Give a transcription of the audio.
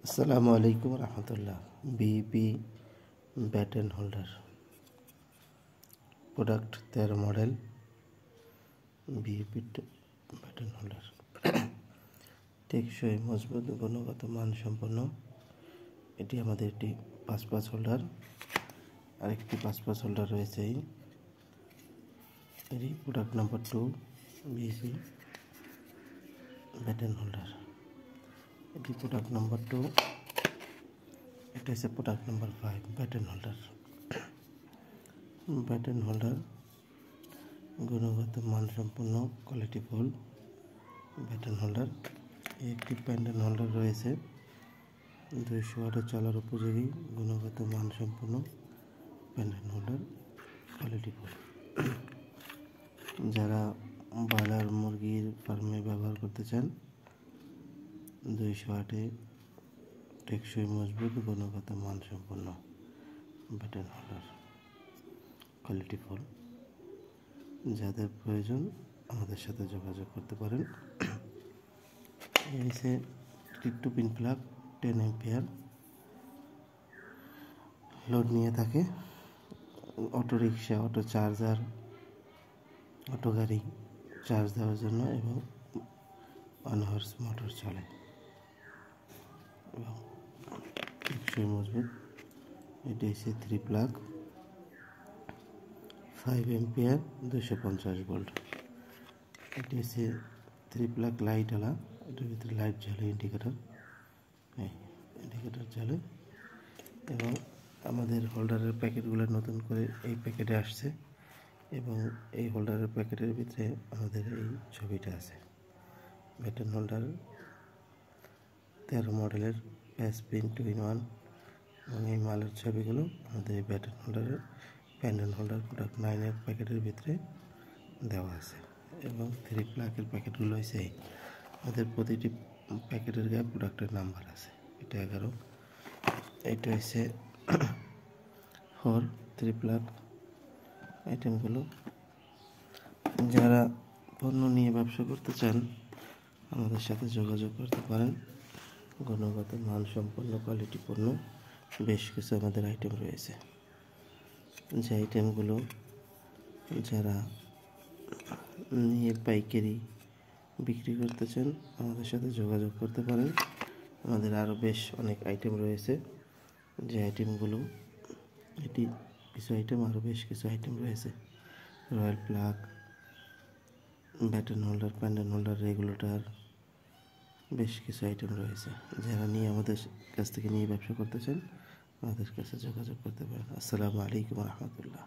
আসসালামু আলাইকুম রহমতুল্লাহ। BP baton holder product 13 model BP baton holder টেকসই, মজবুত, গুণগত মানসম্পন্ন। এটি আমাদের একটি 5 হোল্ডার, আরেকটি 5 হোল্ডার রয়েছে। এটি product number 2 BP baton holder. এটি প্রোডাক্ট নাম্বার 2। এটা হচ্ছে product number 5 baton holder. Baton holder গুণগত মানসম্পন্ন, কোয়ালিটিফুল ব্যাটন হোল্ডার। একটি প্যান্ডেল হোল্ডার রয়েছে, 200 ওয়াটে চলার উপযোগী, গুণগত মানসম্পন্ন প্যান্ডেল হোল্ডার, কোয়ালিটিফুল। যারা ব্রয়লার মুরগির ফার্মে ব্যবহার করতে চান, 200 ওয়াটে টেকসই, মজবুত, গুণগত মানসম্পন্ন ব্যাটন হোল্ডার, কোয়ালিটিফুল। যাদের প্রয়োজন আমাদের সাথে যোগাযোগ করতে পারেন। এই হচ্ছে টিপ পিন প্লাগ, 10 এম্পিয়ার লোড নিয়ে থাকে। Auto rickshaw, auto charger, auto গাড়ি চার্জ দেওয়ার জন্য এবং 1 হর্স মোটর চলে এবং টেকসই, মজবুত। এটি হচ্ছে 3 প্লাগ, 5 এম্পিয়ার, 250 ভোল্ট। এটি হচ্ছে 3 প্লাগ লাইটওয়ালা। এটার ভিতরে লাইট জ্বলে, ইন্ডিকেটার জ্বলে। এবং আমাদের হোল্ডারের প্যাকেটগুলো নতুন করে এই প্যাকেটে আসছে এবং এই হোল্ডারের প্যাকেটের ভিতরে আমাদের এই ছবিটা আছে। ব্যাটন হোল্ডার 13 মডেলের প্যাসপিন 2-in-1 এবং এই মালের ছবিগুলো আমাদের এই ব্যাটন হোল্ডারের প্যান্ডেল হোল্ডার প্রোডাক্ট 9-এর প্যাকেটের ভিতরে দেওয়া আছে। এবং 3 প্লাগের প্যাকেটগুলো হয়েছে আমাদের প্রতিটি প্যাকেটের গায়ে প্রোডাক্টের নাম্বার আছে। এটা 11, এটা হচ্ছে 4 3 প্লাগ আইটেমগুলো। যারা পণ্য নিয়ে ব্যবসা করতে চান আমাদের সাথে যোগাযোগ করতে পারেন। গুণগত মানসম্পন্ন কোয়ালিটি পণ্য বেশ কিছু আমাদের আইটেম রয়েছে। যে আইটেমগুলো যারা নিয়ে পাইকারি বিক্রি করতে চান আমাদের সাথে যোগাযোগ করতে পারেন। আমাদের আরও বেশ অনেক আইটেম রয়েছে। যে আইটেমগুলো, এটি কিছু আইটেম, আরও বেশ কিছু আইটেম রয়েছে। Royal plug, baton holder, pandal holder, regulator, বেশ কিছু আইটেম রয়েছে। যারা নিয়ে আমাদের কাছ থেকে নিয়ে ব্যবসা করতে চান আমাদের কাছে যোগাযোগ করতে পারেন। আসসালামু আলাইকুম রহমতুল্লাহ।